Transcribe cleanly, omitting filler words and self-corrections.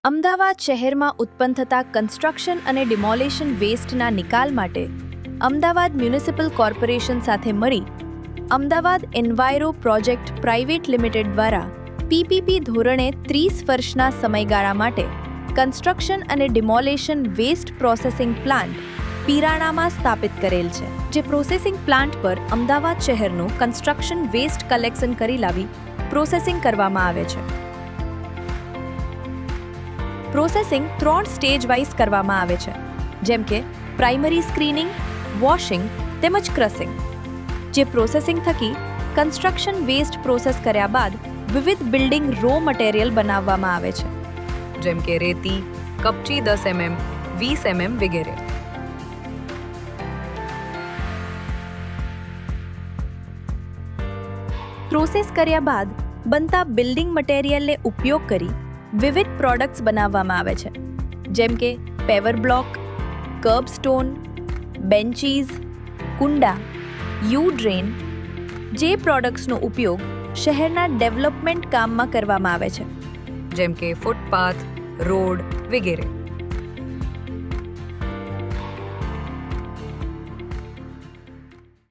અમદાવાદ શહેરમાં ઉત્પન્ન થતા કન્સ્ટ્રક્શન અને ડિમોલેશન વેસ્ટના નિકાલ માટે અમદાવાદ મ્યુનિસિપલ કોર્પોરેશન સાથે મળી Ahmedabad enviro project private limited દ્વારા પીપીપી ધોરણે 30 વર્ષના સમયગાળા માટે કન્સ્ટ્રક્શન અને ડિમોલેશન વેસ્ટ પ્રોસેસિંગ પ્લાન્ટ પીરાણામાં સ્થાપિત કરેલ છે, જે પ્રોસેસિંગ પ્લાન્ટ પર અમદાવાદ શહેરનું કન્સ્ટ્રક્શન વેસ્ટ કલેક્શન કરી લાવી પ્રોસેસિંગ કરવામાં આવે છે. પ્રોસેસિંગ 3 સ્ટેજ વાઇઝ કરવામાં આવે છે, જેમ કે પ્રાઇમરી સ્ક્રીનિંગ, વોશિંગ તેમજ ક્રસિંગ. જે પ્રોસેસિંગ થકી કન્સ્ટ્રક્શન વેસ્ટ પ્રોસેસ કર્યા બાદ વિવિધ બિલ્ડિંગ રો મટીરિયલ બનાવવામાં આવે છે, જેમ કે રેતી, કપચી 10 mm, 20 mm વગેરે. પ્રોસેસ કર્યા બાદ બનતા બિલ્ડિંગ મટીરિયલને ઉપયોગ કરી વિવિધ પ્રોડક્ટ્સ બનાવવામાં આવે છે, જેમ કે પેવર બ્લોક, કર્બ સ્ટોન, બેન્ચીઝ, કુંડા, યુ ડ્રેન. જે પ્રોડક્ટ્સનો ઉપયોગ શહેરના ડેવલપમેન્ટ કામમાં કરવામાં આવે છે, જેમ કે ફૂટપાથ, રોડ વગેરે.